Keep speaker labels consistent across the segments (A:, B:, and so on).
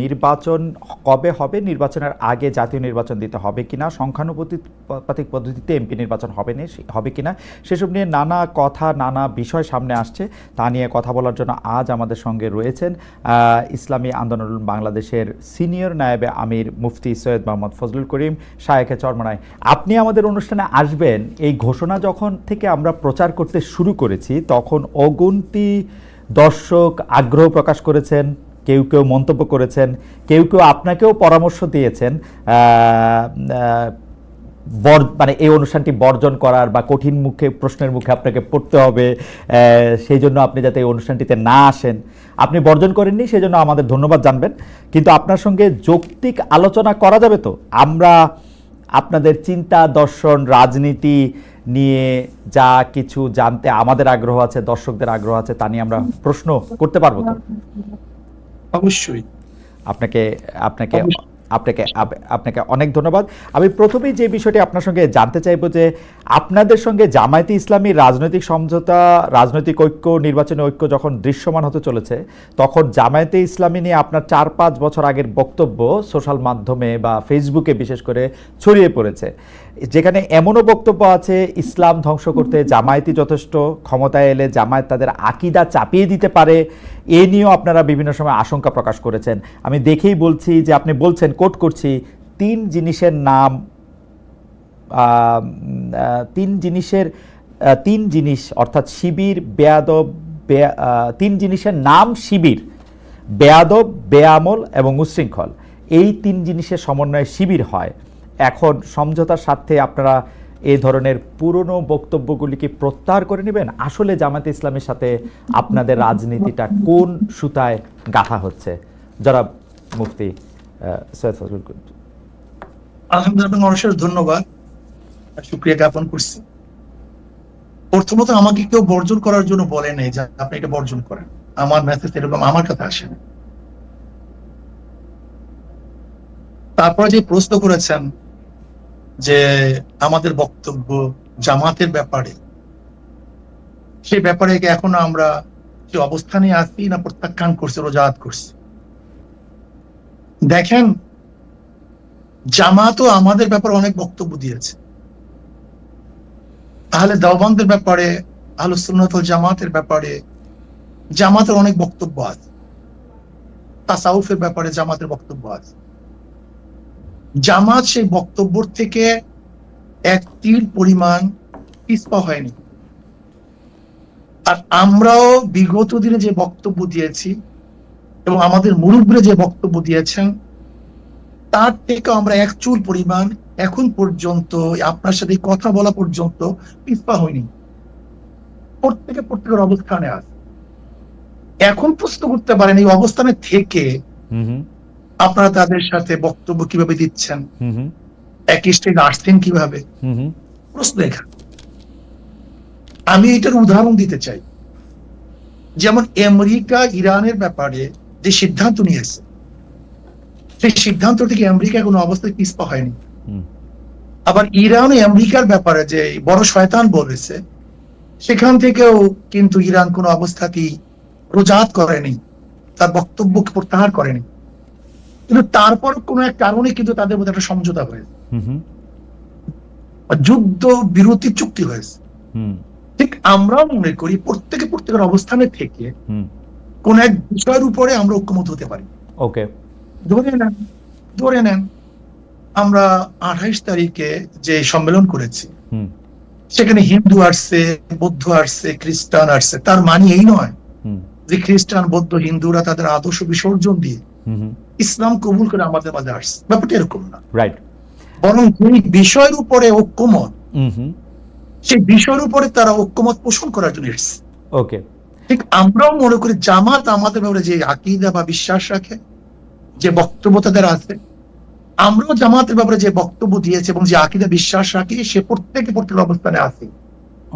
A: নির্বাচন কবে হবে, নির্বাচনের আগে জাতীয় নির্বাচন দিতে হবে কিনা, সংখ্যানুপাতিক পদ্ধতিতে এমপি নির্বাচন হবে কিনা, সেসব নিয়ে নানা কথা, নানা বিষয় সামনে আসছে। তা নিয়ে কথা বলার জন্য আজ আমাদের সঙ্গে রয়েছেন ইসলামী আন্দোলন বাংলাদেশের সিনিয়র নায়েবে আমির মুফতি সৈয়দ মোহাম্মদ ফজলুল করিম শায়েখে চরমনাই। আপনি আমাদের অনুষ্ঠানে আসবেন, এই ঘোষণা যখন থেকে আমরা প্রচার করতে শুরু করেছি তখন অগুন্তি দর্শক আগ্রহ প্রকাশ করেছেন, কেউ কেউ মন্তব্য করেছেন, কেউ কেউ আপনাকেও পরামর্শ দিয়েছেন মানে এই অনুষ্ঠানটি বর্জন করার বা কঠিন প্রশ্নের মুখে আপনাকে পড়তে হবে, সেই জন্য আপনি যাতে এই অনুষ্ঠানটিতে না আসেন। আপনি বর্জন করেননি, সেই জন্য আমাদের ধন্যবাদ জানবেন। কিন্তু আপনার সঙ্গে যৌক্তিক আলোচনা করা যাবে তো? আমরা আপনাদের চিন্তা, দর্শন, রাজনীতি নিয়ে যা কিছু জানতে আমাদের আগ্রহ আছে, দর্শকদের আগ্রহ আছে, তা নিয়ে আমরা প্রশ্ন করতে পারবো তো?
B: অবশ্যই।
A: আপনাকে আপনাকে আপনাকে আপনাকে অনেক ধন্যবাদ। আমি প্রথমেই যে বিষয়টি আপনার সঙ্গে জানতে চাইবো যে আপনাদের সঙ্গে জামায়াতে ইসলামী রাজনৈতিক সমঝোতা, রাজনৈতিক ঐক্য, নির্বাচনী ঐক্য যখন দৃশ্যমান হতে চলেছে, তখন জামায়াতে ইসলামী নিয়ে আপনার 4-5 বছর আগের বক্তব্য সোশ্যাল মাধ্যমে বা ফেসবুকে বিশেষ করে ছড়িয়ে পড়েছে, যেখানে এমনও বক্তব্য আছে ইসলাম ধ্বংস করতে জামায়াতই যথেষ্ট, ক্ষমতায় এলে জামায়াত তাদের আকিদা চাপিয়ে দিতে পারে। এ নিয়েও আপনারা বিভিন্ন সময় আশঙ্কা প্রকাশ করেছেন। আমি দেখেই বলছি যে আপনি বলছেন, কোট করছি, তিন জিনিস অর্থাৎ শিবির, বেয়াদব, তিন জিনিসের নাম শিবির, বেয়াদব, বেআমল এবং উচ্ছৃঙ্খল। এই তিন জিনিসের সমন্বয়ে শিবির হয়। এখন সমঝোতার স্বার্থে আপনারা এই ধরনের পুরনো বক্তব্যগুলিকে প্রত্যাহার করে নেবেন? আসলে জামায়াতে ইসলামের সাথে আপনাদের রাজনীতিটা কোন সুতায় গাঁথা হচ্ছে? জনাব মুফতি সৈয়দ ফজলুল করিম।
B: আলহামদুলিল্লাহ, অশেষ ধন্যবাদ, শুকরিয়া জ্ঞাপন করছি। প্রথমত আমাকে কেউ বর্জন করার জন্য বলে নেই যে আপনি এটা বর্জন করেন। আমার মেসেজ এরকম আমার কাছে আসে না। তারপরে যে প্রশ্ন করেছেন যে আমাদের বক্তব্য জামাতের ব্যাপারে, সেই ব্যাপারে এখনো আমরা যে অবস্থানে আছি না প্রত্যাখ্যান করছি, রোজাত করছি। দেখেন, জামাতও আমাদের ব্যাপারে অনেক বক্তব্য দিয়েছে। আহলে দেওবন্দের ব্যাপারে, আহলুস সুন্নাত ওয়াল জামাতের ব্যাপারে জামাতের অনেক বক্তব্য আছে। তাসাউফের ব্যাপারে জামাতের বক্তব্য আছে। জামাত সেই বক্তব্য থেকে এক তিল পরিমাণ পিছপা হয়নি। আর আমরাও বিগত দিনে যে বক্তব্য দিয়েছি এবং আমাদের মুরব্বীরা যে বক্তব্য দিয়েছেন, তার থেকে আমরা এক চুল পরিমাণ এখন পর্যন্ত আপনার সাথে কথা বলা পর্যন্ত পিছপা হয়নি। প্রত্যেকের অবস্থানে আছে। এখন প্রশ্ন করতে পারেন এই অবস্থানে থেকে আপনারা তাদের সাথে বক্তব্য কিভাবে দিচ্ছেন, একই স্টেজে আসছেন কিভাবে, প্রশ্ন এখানে। আমি এটার উদাহরণ দিতে চাই। যেমন আমেরিকা ইরানের ব্যাপারে যে সিদ্ধান্ত নিয়েছে, সেই সিদ্ধান্ত থেকে আমেরিকা কোনো অবস্থায় পিছপা হয়নি। আবার ইরান আমেরিকার ব্যাপারে যে বড় শয়তান বলেছে, সেখান থেকেও কিন্তু ইরান কোনো অবস্থাতেই রোজাত করেনি, তার বক্তব্যকে প্রত্যাহার করেনি। কিন্তু তারপর কোন এক কারণে কিন্তু তাদের মধ্যে একটা সমঝোতা হয়েছে, যুদ্ধ বিরতি চুক্তি হয়েছে। ঠিক আমরাও মনে করি প্রত্যেকের অবস্থানে থেকে কোন এক বিষয়ের উপরে আমরা ঐক্যমত হতে পারি।
A: ওকে,
B: ধরে নেন আমরা 28 তারিখে যে সম্মেলন করেছি, সেখানে হিন্দু আসছে, বৌদ্ধ আসছে, খ্রিস্টান আসছে। তার মানে এই নয় যে খ্রিস্টান, বৌদ্ধ, হিন্দুরা তাদের আদর্শ বিসর্জন দিয়ে ইসলাম কবুল করে আমাদের মাঝে আসছে। ব্যাপারটা এরকম না।
A: রাইট।
B: বরং যেই বিষয়ের উপরে ঐক্যমত, সেই বিষয়ের উপরে তারা ঐক্যমত পোষণ করার জন্য এসেছে।
A: ওকে,
B: ঠিক আমরাও মনে করি জামাত আমাদের ব্যাপারে যে আকীদা বা বিশ্বাস রাখে, যে বক্তব্য তাদের আছে, আমরাও জামাতের ব্যাপারে যে বক্তব্য দিয়েছে এবং যে আকীদা বিশ্বাস রাখি, সে প্রত্যেকের অবস্থানে আছে।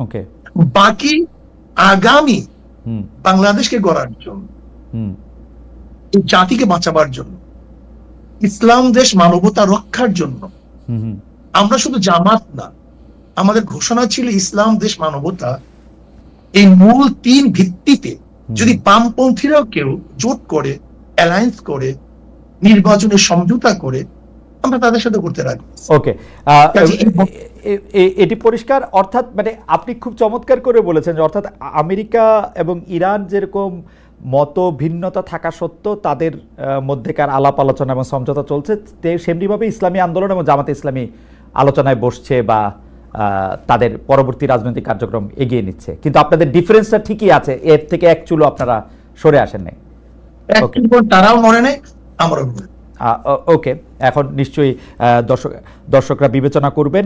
A: ওকে,
B: বাকি আগামী বাংলাদেশকে গড়ার জন্য, এই জাতিকে বাঁচাবার জন্য, ইসলাম দেশ মানবতা রক্ষার জন্য আমরা শুধু জামাত না, আমাদের ঘোষণা ছিল ইসলাম দেশ মানবতা। এই মূল 3 ভিত্তিতে যদি বামপন্থীরাও কেউ জোট করে, অ্যালায়েন্স করে, নির্বাচনে সমঝোতা করে আমরা তাদের সাথে করতে রাজি।
A: ওকে, এটি পরিষ্কার। অর্থাৎ মানে আপনি খুব চমৎকার করে বলেছেন যে অর্থাৎ আমেরিকা এবং ইরান যেরকম মত ভিন্নতা থাকা সত্ত্বেও তাদের মধ্যেকার আলাপ আলোচনা এবং সমঝোতা চলছে, সেমনিভাবে ইসলামী আন্দোলন এবং জামাতে ইসলামী আলোচনায় বসছে বা তাদের পরবর্তী রাজনৈতিক কার্যক্রম এগিয়ে নিচ্ছে, কিন্তু আপনাদের ডিফারেন্সটা ঠিকই আছে, এর থেকে এক চুলো আপনারা সরে আসেন নাই।
B: তারাও মনে নেই, আমরাও।
A: ওকে, এখন নিশ্চয়ই দর্শকরা বিবেচনা করবেন।